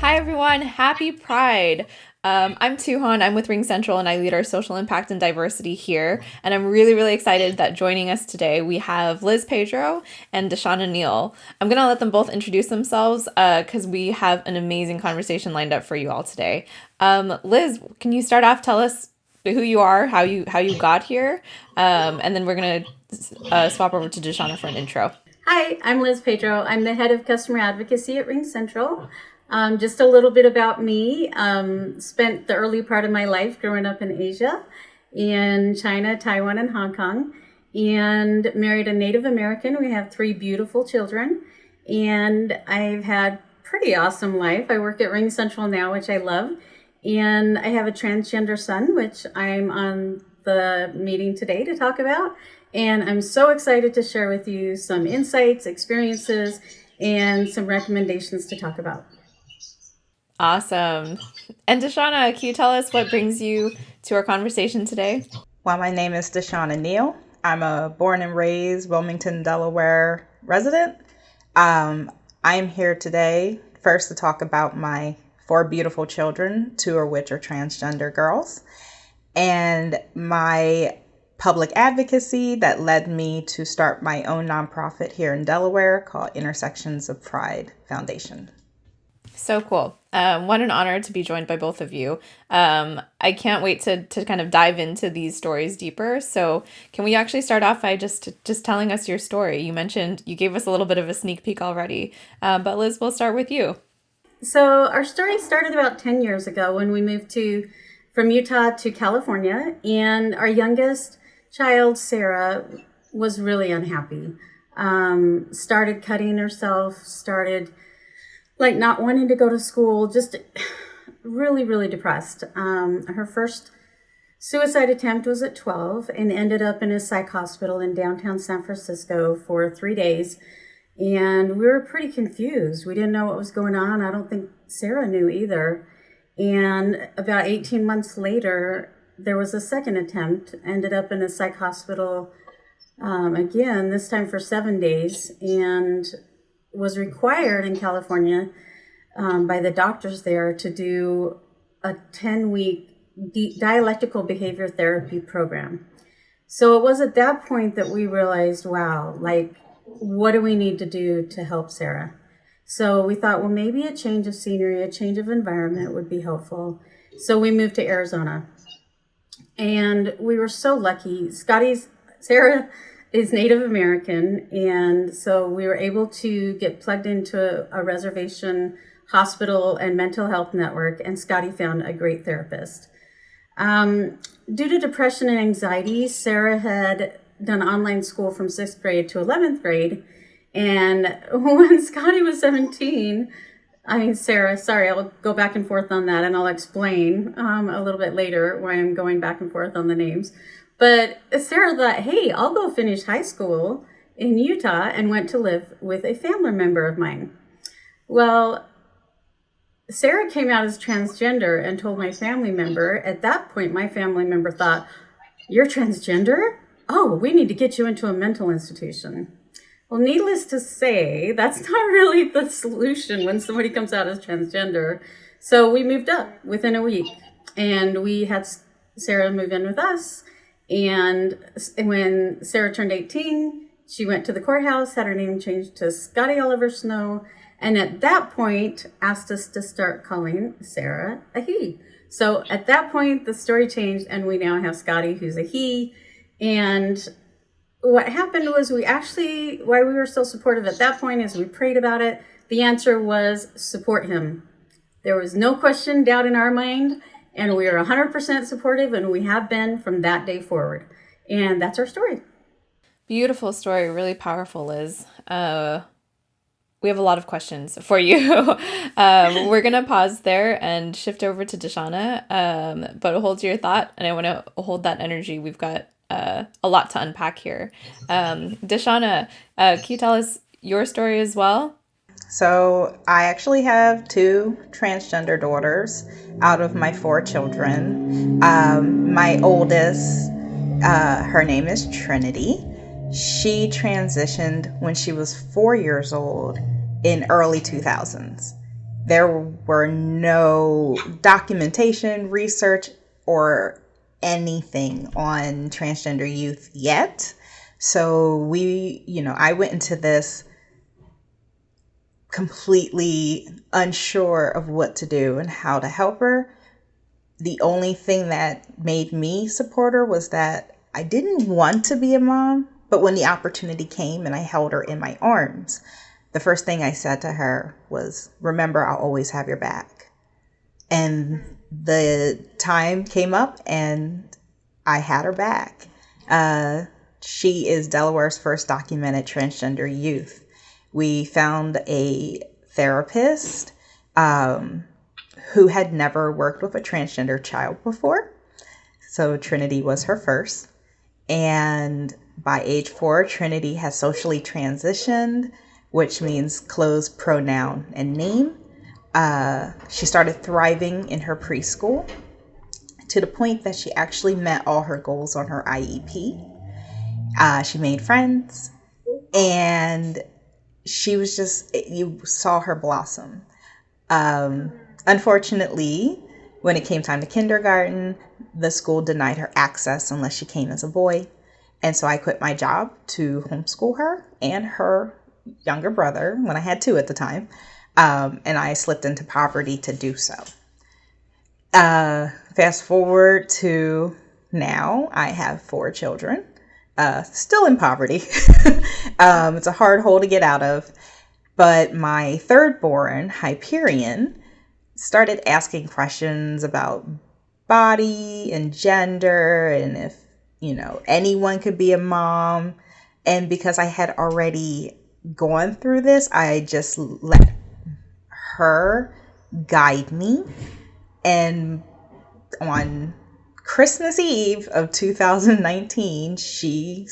Hi everyone, happy Pride. I'm Tuhan, I'm with Ring Central and I lead our social impact and diversity here. And I'm really, really excited that joining us today we have Liz Pedro and Dashanna Neal. I'm gonna let them both introduce themselves because we have an amazing conversation lined up for you all today. Liz, can you start off? Tell us who you are, how you got here, and then we're gonna swap over to Dashanna for an intro. Hi, I'm Liz Pedro. I'm the head of customer advocacy at Ring Central. Just a little bit about me. Spent the early part of my life growing up in Asia, in China, Taiwan, and Hong Kong, and married a Native American. We have three beautiful children, and I've had pretty awesome life. I work at Ring Central now, which I love, and I have a transgender son, which I'm on the meeting today to talk about. And I'm so excited to share with you some insights, experiences, and some recommendations to talk about. Awesome. And Deshauna, can you tell us what brings you to our conversation today? Well, my name is Deshaun Neal. I'm a born and raised Wilmington, Delaware resident. Um, I am here today first to talk about my four beautiful children, two of which are transgender girls, and my public advocacy that led me to start my own nonprofit here in Delaware called Intersections of Pride Foundation. So cool. What an honor to be joined by both of you. I can't wait to kind of dive into these stories deeper. So, can we actually start off by just telling us your story? You mentioned you gave us a little bit of a sneak peek already, but Liz, we'll start with you. So our story started about 10 years ago when we moved to from Utah to California, and our youngest child, Sarah, was really unhappy. Started cutting herself, started like not wanting to go to school, just really, really depressed. Her first suicide attempt was at 12 and ended up in a psych hospital in downtown San Francisco for 3 days. And we were pretty confused. We didn't know what was going on. I don't think Sarah knew either. And about 18 months later, there was a second attempt, ended up in a psych hospital again, this time for 7 days, and was required in California by the doctors there to do a 10-week dialectical behavior therapy program. So it was at that point that we realized, wow, like, what do we need to do to help Sarah? So we thought, well, maybe a change of scenery, a change of environment would be helpful. So we moved to Arizona. And we were so lucky. Sarah is Native American, and so we were able to get plugged into a reservation hospital and mental health network, and Scotty found a great therapist. Due to depression and anxiety, Sarah had done online school from 6th grade to 11th grade, and when Scotty was 17, Sarah, sorry, I'll go back and forth on that and I'll explain a little bit later why I'm going back and forth on the names. But Sarah thought, hey, I'll go finish high school in Utah, and went to live with a family member of mine. Well, Sarah came out as transgender and told my family member. At that point, my family member thought, you're transgender? Oh, we need to get you into a mental institution. Well, needless to say, that's not really the solution when somebody comes out as transgender. So we moved up within a week, and we had Sarah move in with us. And when Sarah turned 18, she went to the courthouse, had her name changed to Scotty Oliver Snow, and at that point asked us to start calling Sarah a he. So at that point, the story changed, and we now have Scotty, who's a he. And what happened was why we were so supportive at that point is we prayed about it. The answer was support him. There was no question, doubt in our mind, and we are 100% supportive, and we have been from that day forward. And that's our story. Beautiful story, really powerful, Liz. We have a lot of questions for you. We're gonna pause there and shift over to Deshauna, but hold your thought, and I want to hold that energy. We've got a lot to unpack here. Deshauna, can you tell us your story as well? So, I actually have two transgender daughters out of my four children. My oldest, her name is Trinity. She transitioned when she was 4 years old in early 2000s. there were no documentation, research, or anything on transgender youth yet. So I went into this completely unsure of what to do and how to help her. The only thing that made me support her was that I didn't want to be a mom, but when the opportunity came and I held her in my arms, the first thing I said to her was, remember, I'll always have your back. And the time came up and I had her back. She is Delaware's first documented transgender youth. We found a therapist who had never worked with a transgender child before. So Trinity was her first. And by age 4, Trinity has socially transitioned, which means closed pronoun and name. She started thriving in her preschool to the point that she actually met all her goals on her IEP. She made friends, and she was you saw her blossom. Unfortunately, when it came time to kindergarten, the school denied her access unless she came as a boy. And so I quit my job to homeschool her and her younger brother, when I had 2 at the time. And I slipped into poverty to do so. Fast forward to now, I have 4 children, still in poverty. It's a hard hole to get out of. But my third born, Hyperion, started asking questions about body and gender and if, anyone could be a mom. And because I had already gone through this, I just let her guide me. And on Christmas Eve of 2019, she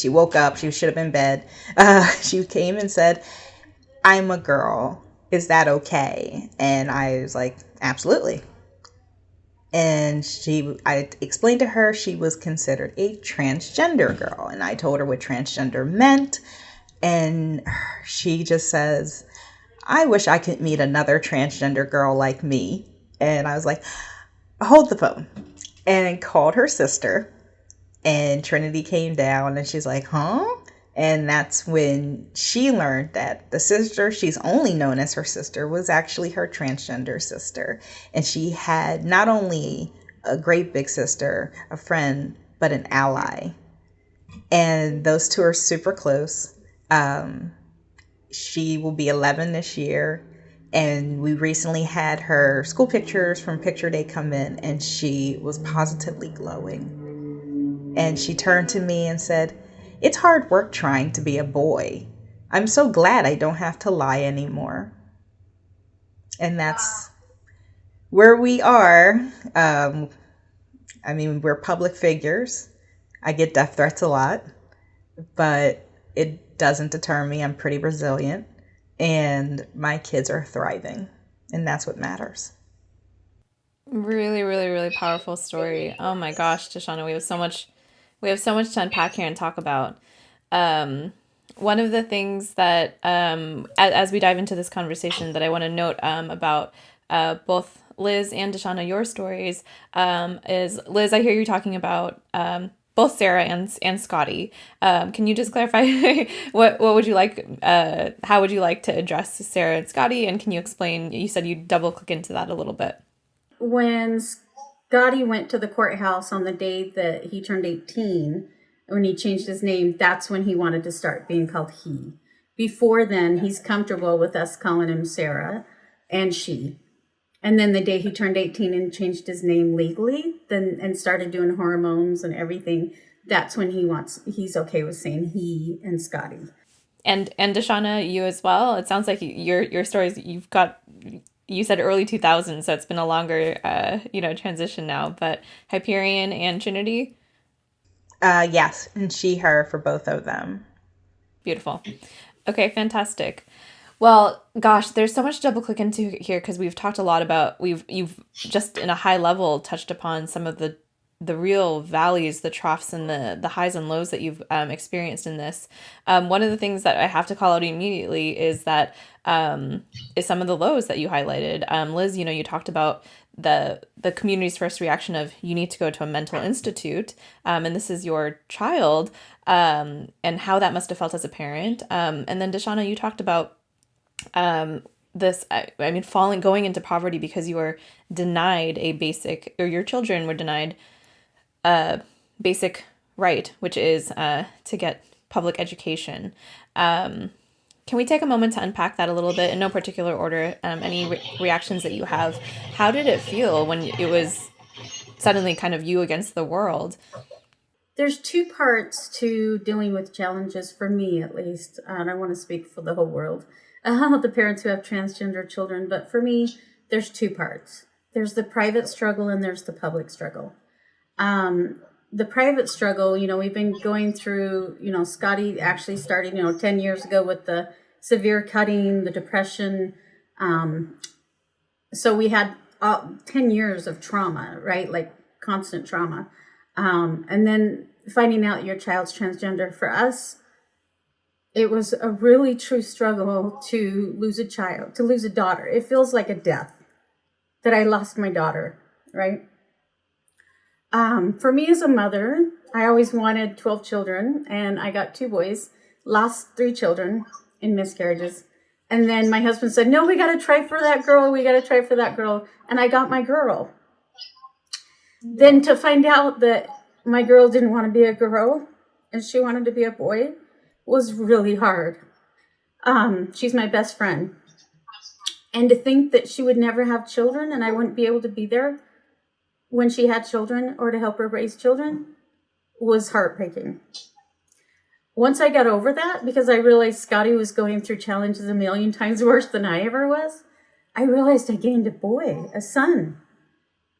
woke up, she should have been in bed. She came and said, I'm a girl. Is that okay? And I was like, absolutely. And I explained to her she was considered a transgender girl. And I told her what transgender meant. And she just says, I wish I could meet another transgender girl like me. And I was like, hold the phone. And called her sister. And Trinity came down and she's like, huh? And that's when she learned that the sister she's only known as her sister was actually her transgender sister. And she had not only a great big sister, a friend, but an ally. And those 2 are super close. She will be 11 this year. And we recently had her school pictures from Picture Day come in, and she was positively glowing. And she turned to me and said, it's hard work trying to be a boy. I'm so glad I don't have to lie anymore. And that's where we are. We're public figures. I get death threats a lot, but it doesn't deter me. I'm pretty resilient, and my kids are thriving, and that's what matters. Really, really, really powerful story. Oh my gosh, Deshauna, we have so much to unpack here and talk about. One of the things that, as we dive into this conversation, that I want to note about both Liz and Dashanna, your stories, is Liz, I hear you talking about both Sarah and Scotty. Can you just clarify what would you like? How would you like to address Sarah and Scotty? And can you explain? You said you double click into that a little bit. When Scotty went to the courthouse on the day that he turned 18, when he changed his name, that's when he wanted to start being called he. Before then, he's comfortable with us calling him Sarah and she. And then the day he turned 18 and changed his name legally, and started doing hormones and everything, that's when he's okay with saying he and Scotty. And Dashanna, you as well. It sounds like your stories, you said early 2000s, so it's been a longer transition now. But Hyperion and Trinity. Yes, and she, her for both of them. Beautiful. Okay, fantastic. Well, gosh, there's so much to double click into here because we've talked a lot about you've just in a high level touched upon some of the the real valleys, the troughs, and the highs and lows that you've experienced in this. One of the things that I have to call out immediately is that is some of the lows that you highlighted. Liz, you talked about the community's first reaction of you need to go to a mental institute, and this is your child, and how that must have felt as a parent. And then Deshauna, you talked about this, I mean, going into poverty because you were denied a basic, or your children were denied a basic right, which is to get public education. Can we take a moment to unpack that a little bit in no particular order? Any reactions that you have? How did it feel when it was suddenly kind of you against the world? There's two parts to dealing with challenges, for me at least. And I want to speak for the whole world, the parents who have transgender children. But for me, there's two parts. There's the private struggle and there's the public struggle. The private struggle, we've been going through, Scotty actually started, 10 years ago with the severe cutting, the depression. So we had 10 years of trauma, right? Like constant trauma. And then finding out your child's transgender, for us, it was a really true struggle to lose a child, to lose a daughter. It feels like a death that I lost my daughter, right? For me as a mother, I always wanted 12 children, and I got 2 boys, lost 3 children in miscarriages. And then my husband said, no, we got to try for that girl. We got to try for that girl. And I got my girl. Then to find out that my girl didn't want to be a girl and she wanted to be a boy was really hard. She's my best friend. And to think that she would never have children and I wouldn't be able to be there when she had children or to help her raise children was heartbreaking. Once I got over that, because I realized Scotty was going through challenges a million times worse than I ever was, I realized I gained a boy, a son.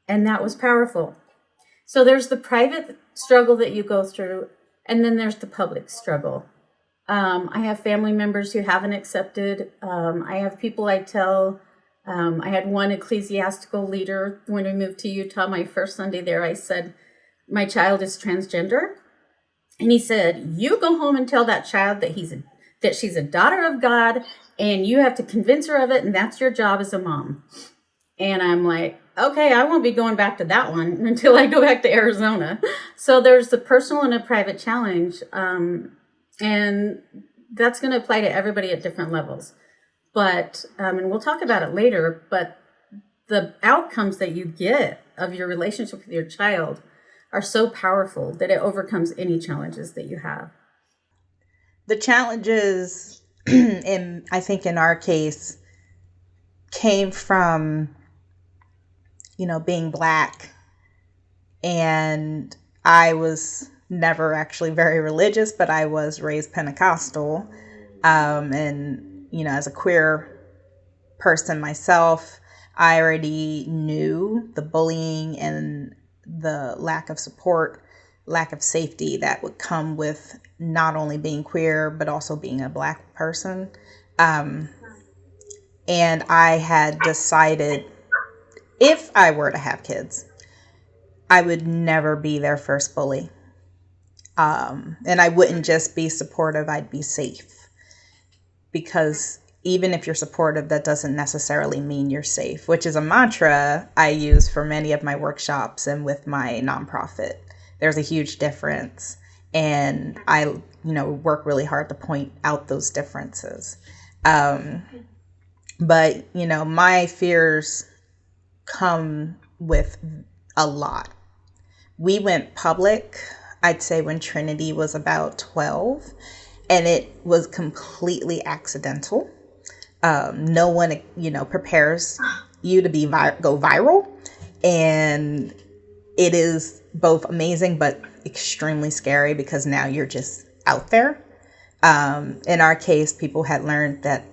And that was powerful. So there's the private struggle that you go through, and then there's the public struggle. I have family members who haven't accepted. I have people I tell. I had one ecclesiastical leader when we moved to Utah, my first Sunday there, I said, my child is transgender. And he said, you go home and tell that child that she's a daughter of God, and you have to convince her of it, and that's your job as a mom. And I'm like, okay, I won't be going back to that one until I go back to Arizona. So there's the personal and a private challenge. And that's going to apply to everybody at different levels. But, and we'll talk about it later, but the outcomes that you get of your relationship with your child are so powerful that it overcomes any challenges that you have. The challenges, I think in our case, came from, being Black. And I was never actually very religious, but I was raised Pentecostal. And, as a queer person myself, I already knew the bullying and the lack of support, lack of safety that would come with not only being queer, but also being a Black person. And I had decided if I were to have kids, I would never be their first bully. And I wouldn't just be supportive, I'd be safe. Because even if you're supportive, that doesn't necessarily mean you're safe, which is a mantra I use for many of my workshops and with my nonprofit. There's a huge difference. And I, work really hard to point out those differences. But, my fears come with a lot. We went public, I'd say when Trinity was about 12, and it was completely accidental. No one, prepares you to go viral. And it is both amazing, but extremely scary because now you're just out there. In our case, people had learned that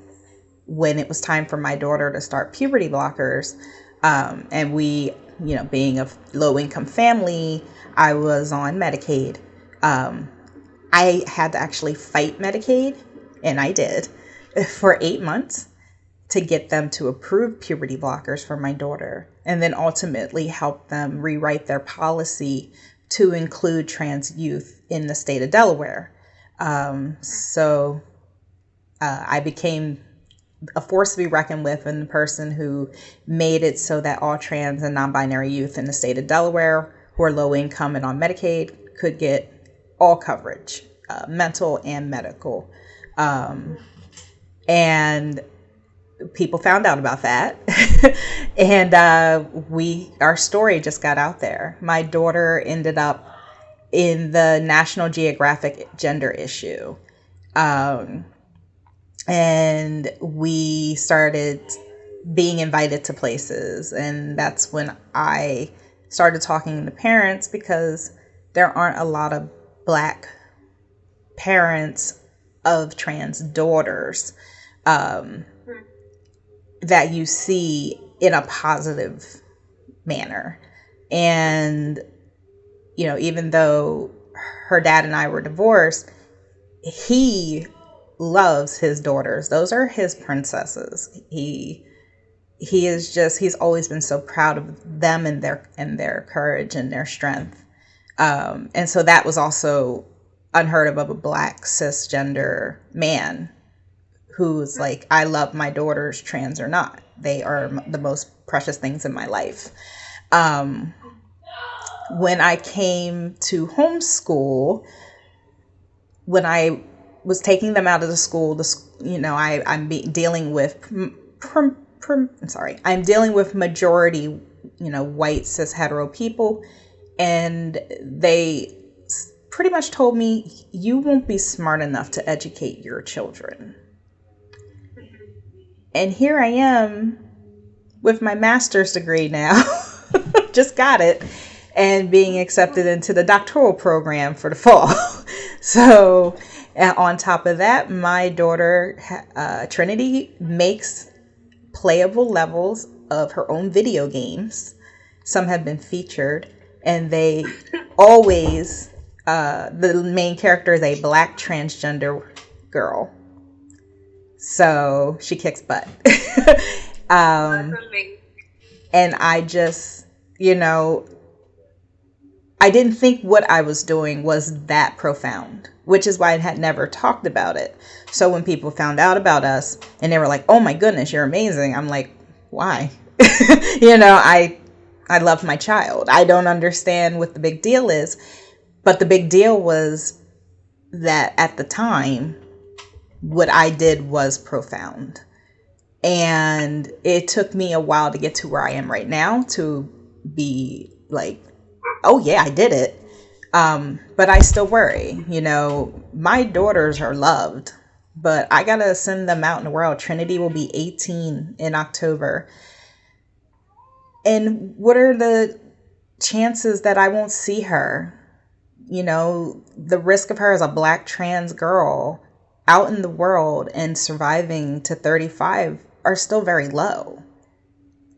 when it was time for my daughter to start puberty blockers, and we, being a low income family, I was on Medicaid. I had to actually fight Medicaid, and I did, for 8 months to get them to approve puberty blockers for my daughter, and then ultimately help them rewrite their policy to include trans youth in the state of Delaware. So I became a force to be reckoned with, and the person who made it so that all trans and non-binary youth in the state of Delaware who are low income and on Medicaid could get all coverage, mental and medical. And people found out about that. And our story just got out there. My daughter ended up in the National Geographic gender issue. And we started being invited to places. And that's when I started talking to parents, because there aren't a lot of Black parents of trans daughters that you see in a positive manner. And, you know, even though her dad and I were divorced, he loves his daughters. Those are his princesses. He's always been so proud of them and their courage and their strength. And so that was also unheard of a Black cisgender man who's like, I love my daughters, trans or not. They are the most precious things in my life. When I came to homeschool, when I was taking them out of the school, I'm dealing with majority, white cis hetero people, and they pretty much told me, you won't be smart enough to educate your children. And here I am with my master's degree now, just got it, and being accepted into the doctoral program for the fall. So on top of that, my daughter, Trinity, makes playable levels of her own video games. Some have been featured, and they always, the main character is a Black transgender girl. So she kicks butt. And I just, I didn't think what I was doing was that profound, which is why I had never talked about it. So when people found out about us and they were like, oh my goodness, you're amazing, I'm like, why? I love my child. I don't understand what the big deal is. But the big deal was that at the time, what I did was profound. And it took me a while to get to where I am right now to be like, oh yeah, I did it. But I still worry. My daughters are loved, but I gotta send them out in the world. Trinity will be 18 in October. And what are the chances that I won't see her? The risk of her as a Black trans girl out in the world and surviving to 35 are still very low.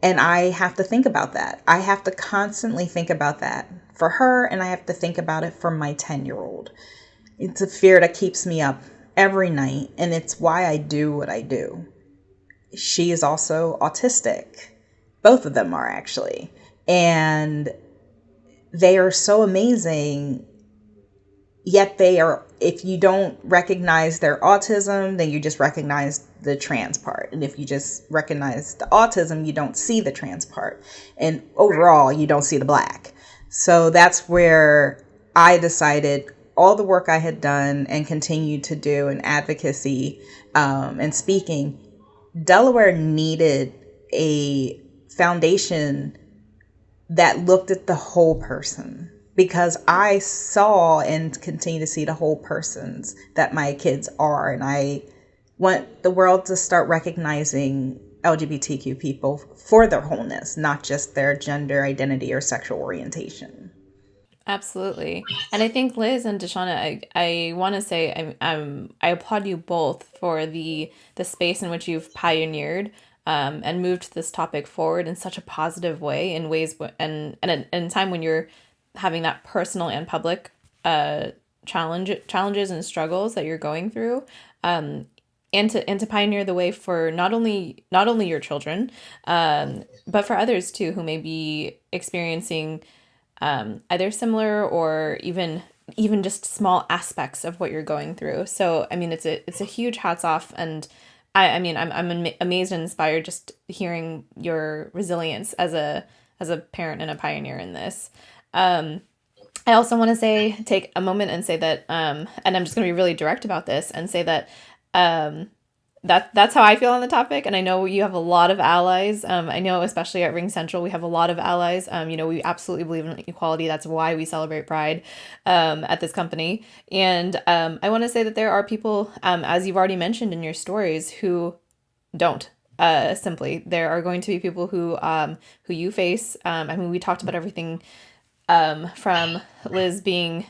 And I have to think about that. I have to constantly think about that for her, and I have to think about it for my 10-year-old. It's a fear that keeps me up every night, and it's why I do what I do. She is also autistic. Both of them are, actually. And they are so amazing, yet if you don't recognize their autism, then you just recognize the trans part. And if you just recognize the autism, you don't see the trans part. And overall, you don't see the Black. So that's where I decided all the work I had done and continued to do in advocacy and speaking, Delaware needed a foundation that looked at the whole person, because I saw and continue to see the whole persons that my kids are. And I want the world to start recognizing LGBTQ people for their wholeness, not just their gender identity or sexual orientation. Absolutely. And I think Liz and Deshauna, I want to say I applaud you both for the space in which you've pioneered and moved this topic forward in such a positive way, in ways and in a time when you're having that personal and public challenges and struggles that you're going through. and to pioneer the way for not only your children, but for others too who may be experiencing either similar or even just small aspects of what you're going through. So I mean, it's a huge hats off, and I'm amazed and inspired just hearing your resilience as a parent and a pioneer in this. I also want to take a moment and say that, and I'm just going to be really direct about this and say that um, that's how I feel on the topic. And I know you have a lot of allies. I know, especially at Ring Central, we have a lot of allies. We absolutely believe in equality. That's why we celebrate Pride at this company. And I want to say that there are people, as you've already mentioned in your stories, who don't. Simply, there are going to be people who you face. I mean, we talked about everything from Liz being,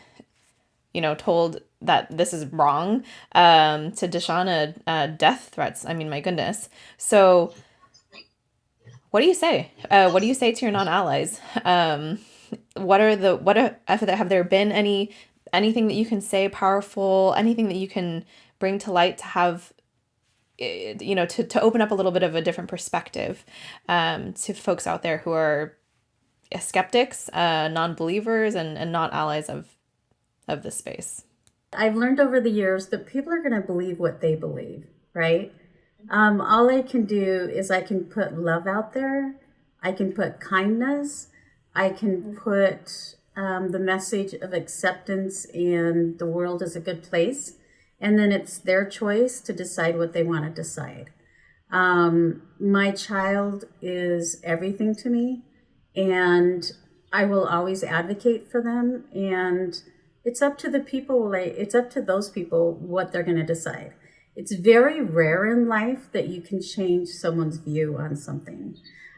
told that this is wrong, to Dashanna, death threats. I mean, my goodness. So, what do you say? What do you say to your non-allies? Have there been anything that you can say powerful, anything that you can bring to light to have, to open up a little bit of a different perspective, to folks out there who are skeptics, non-believers, and not allies of this space? I've learned over the years that people are going to believe what they believe, right? All I can do is I can put love out there. I can put kindness. I can put the message of acceptance and the world is a good place. And then it's their choice to decide what they want to decide. My child is everything to me, and I will always advocate for them. And it's up to the people, it's up to those people what they're going to decide. It's very rare in life that you can change someone's view on something,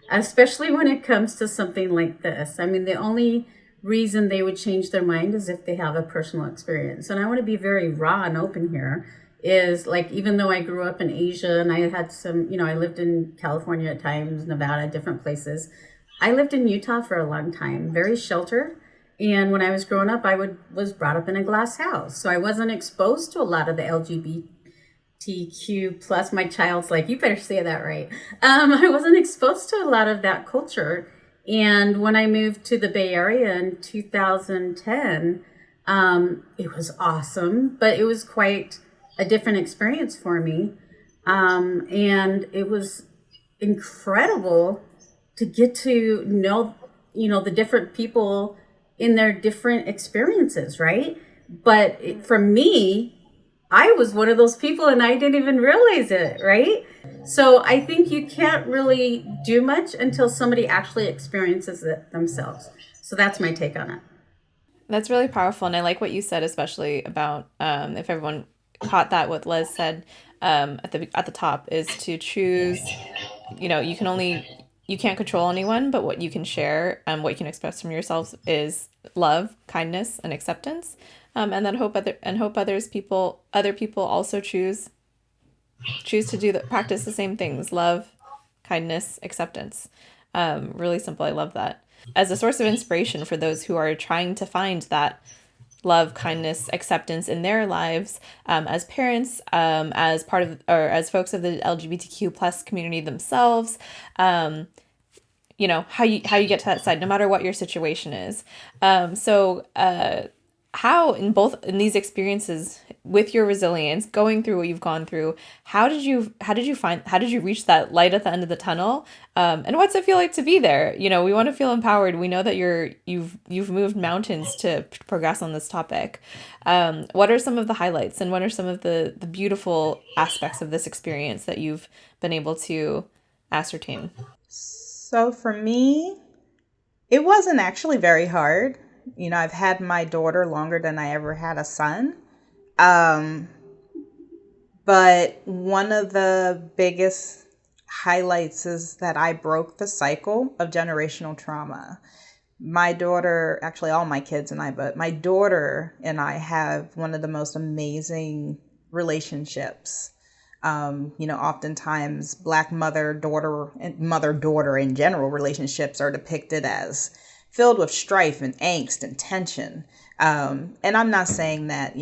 especially when it comes to something like this. I mean, the only reason they would change their mind is if they have a personal experience. And I want to be very raw and open here, is like, even though I grew up in Asia and I had some, I lived in California at times, Nevada, different places. I lived in Utah for a long time, very sheltered. And when I was growing up, was brought up in a glass house. So I wasn't exposed to a lot of the LGBTQ plus. My child's like, you better say that right. I wasn't exposed to a lot of that culture. And when I moved to the Bay Area in 2010, it was awesome, but it was quite a different experience for me. And it was incredible to get to know, the different people in their different experiences, right? But for me, I was one of those people and I didn't even realize it, right? So I think you can't really do much until somebody actually experiences it themselves. So that's my take on it. That's really powerful, and I like what you said, especially about, if everyone caught that, what Les said, at the top, is to choose. You can't control anyone, but what you can share and what you can express from yourselves is love, kindness, and acceptance, and then other people also choose to practice the same things: love, kindness, acceptance. Really simple. I love that as a source of inspiration for those who are trying to find that love, kindness, acceptance in their lives, as parents, as part of, or as folks of the LGBTQ plus community themselves. How you get to that side, no matter what your situation is. How in these experiences with your resilience, going through what you've gone through, how did you reach that light at the end of the tunnel? And what's it feel like to be there? We want to feel empowered. We know that you've moved mountains to progress on this topic. What are some of the highlights, and what are some of the beautiful aspects of this experience that you've been able to ascertain? So for me, it wasn't actually very hard. I've had my daughter longer than I ever had a son. But one of the biggest highlights is that I broke the cycle of generational trauma. My daughter, actually all my kids and I, but my daughter and I have one of the most amazing relationships. Oftentimes Black mother-daughter and mother-daughter in general relationships are depicted as filled with strife and angst and tension. And I'm not saying that,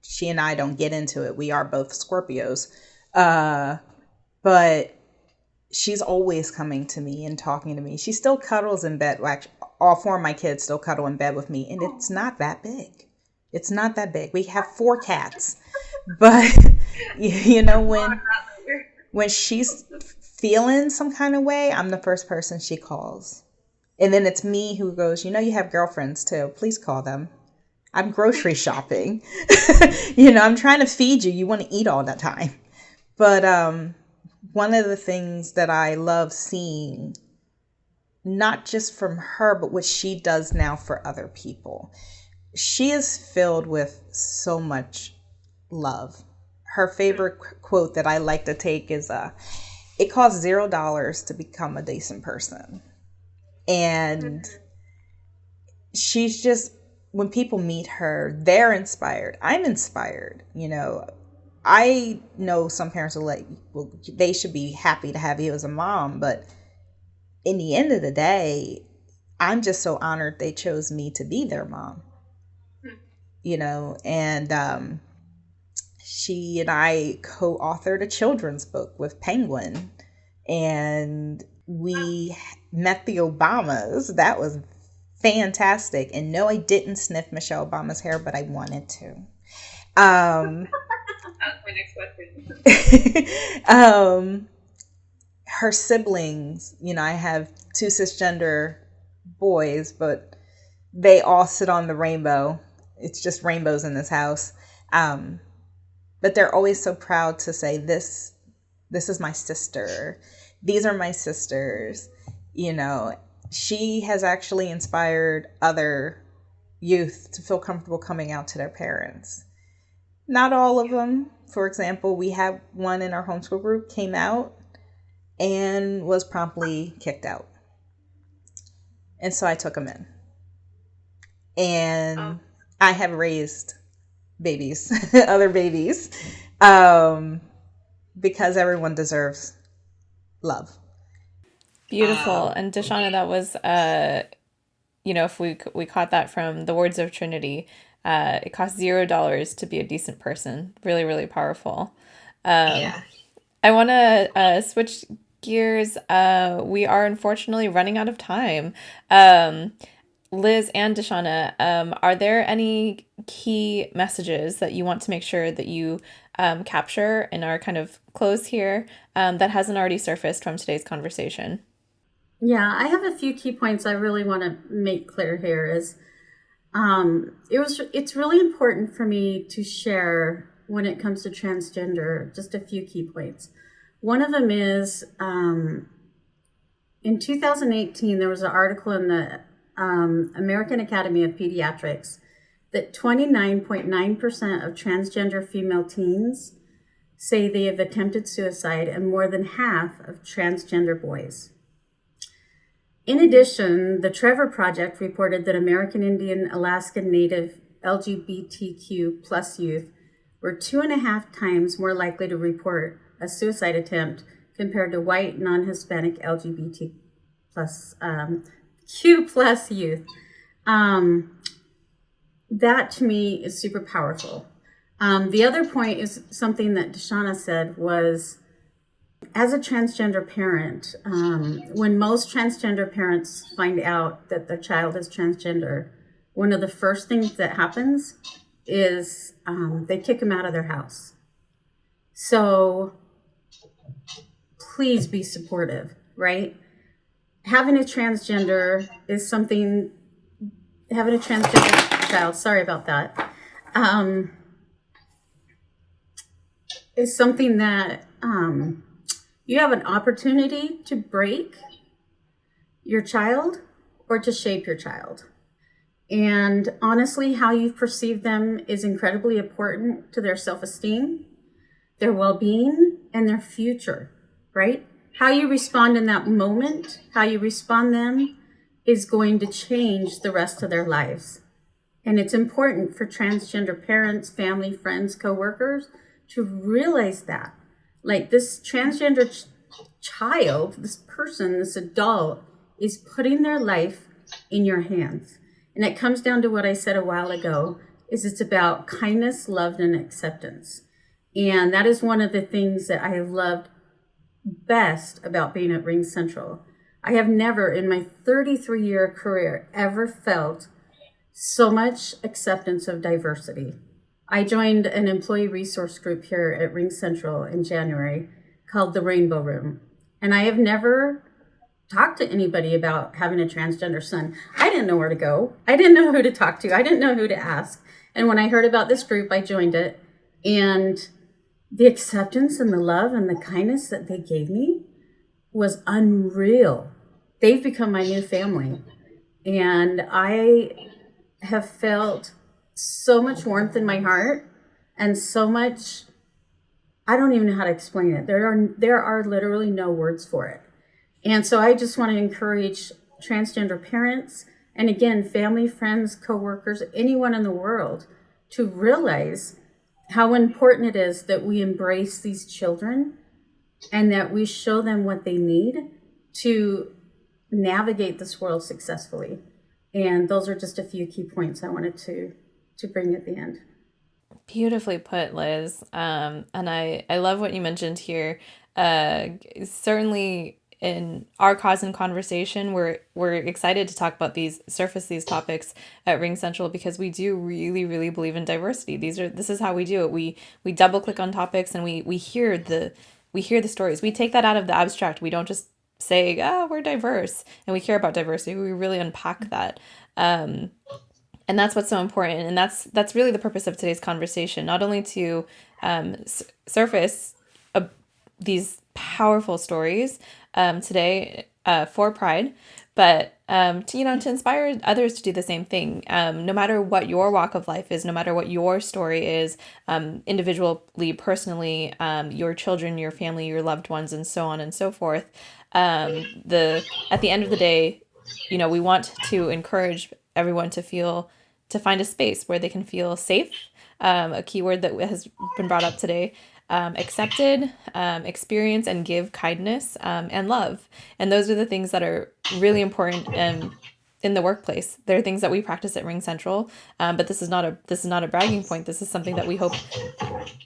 she and I don't get into it. We are both Scorpios. Uh, but she's always coming to me and talking to me. She still cuddles in bed. Well, actually, all four of my kids still cuddle in bed with me, and it's not that big. It's not that big. We have four cats, but you know when she's feeling some kind of way, I'm the first person she calls. And then it's me who goes, you have girlfriends too. Please call them. I'm grocery shopping. I'm trying to feed you. You want to eat all the time. But one of the things that I love seeing, not just from her, but what she does now for other people, she is filled with so much love. Her favorite quote that I like to take is, it costs $0 to become a decent person. And she's just, when people meet her, they're inspired. I'm inspired. I know some parents are like, well, they should be happy to have you as a mom. But in the end of the day, I'm just so honored they chose me to be their mom. And she and I co-authored a children's book with Penguin. And we met the Obamas. That was fantastic. And no, I didn't sniff Michelle Obama's hair, but I wanted to. That's my next question. Her siblings, I have two cisgender boys, but they all sit on the rainbow. It's just rainbows in this house. But they're always so proud to say, this is my sister. These are my sisters. She has actually inspired other youth to feel comfortable coming out to their parents. Not all of them. For example, we have one in our homeschool group came out and was promptly kicked out. And so I took him in. And I have raised babies, other babies, because everyone deserves love. Beautiful. And Dashanna, that was, if we caught that from the words of Trinity, it costs $0 to be a decent person. Really, really powerful. Yeah. I want to switch gears. We are unfortunately running out of time. Liz and Dashanna, are there any key messages that you want to make sure that you capture in our kind of close here that hasn't already surfaced from today's conversation? Yeah, I have a few key points I really want to make clear here is it's really important for me to share when it comes to transgender, just a few key points. One of them is in 2018, there was an article in the American Academy of Pediatrics that 29.9% of transgender female teens say they have attempted suicide, and more than half of transgender boys. In addition, the Trevor Project reported that American Indian, Alaskan Native, LGBTQ plus youth were 2.5 times more likely to report a suicide attempt compared to white, non-Hispanic, LGBT plus Q plus youth. That to me is super powerful. The other point is something that Dashanna said was, as a transgender parent, when most transgender parents find out that their child is transgender, one of the first things that happens is they kick them out of their house. So please be supportive, right? Having a transgender child, sorry about that, is something that you have an opportunity to break your child or to shape your child. And honestly, how you perceive them is incredibly important to their self-esteem, their well-being, and their future, right? How you respond in that moment, how you respond them is going to change the rest of their lives. And it's important for transgender parents, family, friends, coworkers to realize that. Like, this transgender child, this person, this adult is putting their life in your hands. And it comes down to what I said a while ago, is it's about kindness, love, and acceptance. And that is one of the things that I loved best about being at Ring Central. I have never in my 33-year career ever felt so much acceptance of diversity. I joined an employee resource group here at Ring Central in January called the Rainbow Room. And I have never talked to anybody about having a transgender son. I didn't know where to go. I didn't know who to talk to. I didn't know who to ask. And when I heard about this group, I joined it. And the acceptance and the love and the kindness that they gave me was unreal. They've become my new family. And I have felt so much warmth in my heart and so much, I don't even know how to explain it. There are literally no words for it. And so I just want to encourage transgender parents and again, family, friends, coworkers, anyone in the world to realize how important it is that we embrace these children and that we show them what they need to navigate this world successfully. And those are just a few key points I wanted to bring at the end. Beautifully put, Liz. And I love what you mentioned here. Certainly in our cause and conversation, we're excited to talk about these topics at Ring Central because we do really, really believe in diversity. This is how we do it. We double click on topics and we hear the stories. We take that out of the abstract. We don't just say, oh, we're diverse and we care about diversity. We really unpack that. And that's what's so important. And that's really the purpose of today's conversation, not only to surface these powerful stories today for Pride, but to inspire others to do the same thing. No matter what your walk of life is, no matter what your story is, individually, personally, your children, your family, your loved ones, and so on and so forth. At the end of the day, we want to encourage everyone to find a space where they can feel safe. A keyword that has been brought up today. Accepted, experience and give kindness and love. And those are the things that are really important in the workplace. There are things that we practice at Ring Central, but this is not a bragging point. This is something that we hope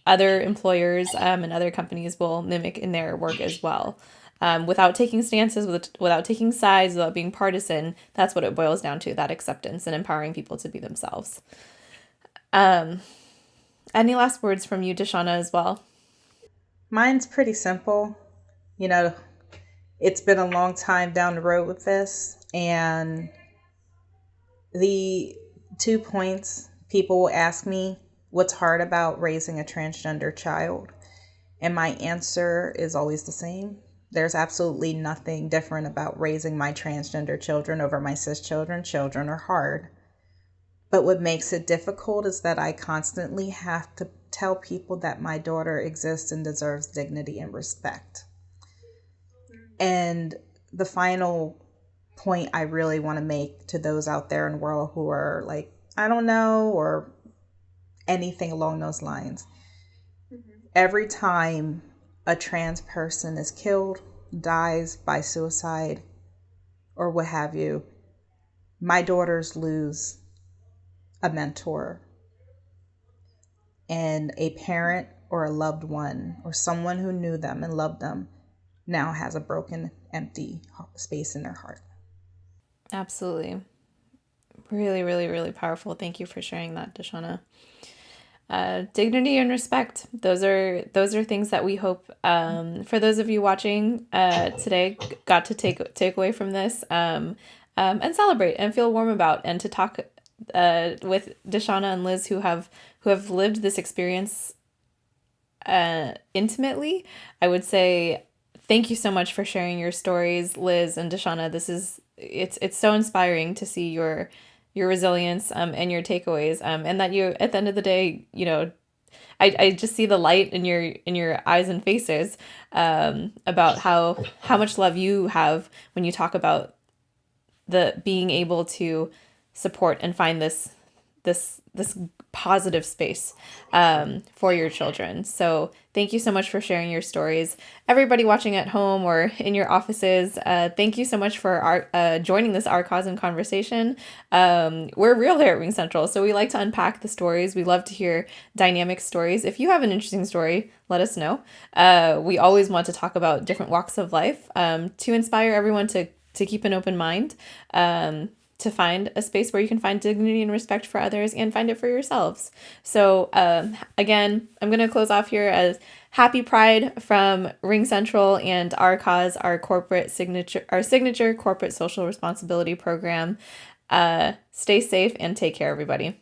other employers and other companies will mimic in their work as well. Without taking stances, without taking sides, without being partisan. That's what it boils down to, that acceptance and empowering people to be themselves. Any last words from you, Dashanna, as well? Mine's pretty simple. It's been a long time down the road with this. And the 2 points people will ask me, what's hard about raising a transgender child? And my answer is always the same. There's absolutely nothing different about raising my transgender children over my cis children. Children are hard. But what makes it difficult is that I constantly have to tell people that my daughter exists and deserves dignity and respect. And the final point I really want to make to those out there in the world who are like, I don't know, or anything along those lines. Every time a trans person is killed, dies by suicide, or what have you, my daughters lose a mentor and a parent or a loved one or someone who knew them and loved them now has a broken, empty space in their heart. Absolutely. Really, really, really powerful. Thank you for sharing that, Dashanna. Dignity and respect. Those are things that we hope for those of you watching today got to take away from this and celebrate and feel warm about, and to talk with Dashanna and Liz who have lived this experience intimately. I would say thank you so much for sharing your stories, Liz and Dashanna. It's so inspiring to see your resilience and your takeaways, and that you, at the end of the day, I just see the light in your eyes and faces about how much love you have when you talk about the being able to support and find this this positive space for your children. So thank you so much for sharing your stories. Everybody watching at home or in your offices, thank you so much for joining this RCause in conversation. We're real here at Ring Central, so we like to unpack the stories. We love to hear dynamic stories. If you have an interesting story, let us know. We always want to talk about different walks of life to inspire everyone to keep an open mind, to find a space where you can find dignity and respect for others and find it for yourselves. So again, I'm going to close off here as Happy Pride from Ring Central and RCause, our signature corporate social responsibility program. Stay safe and take care, everybody.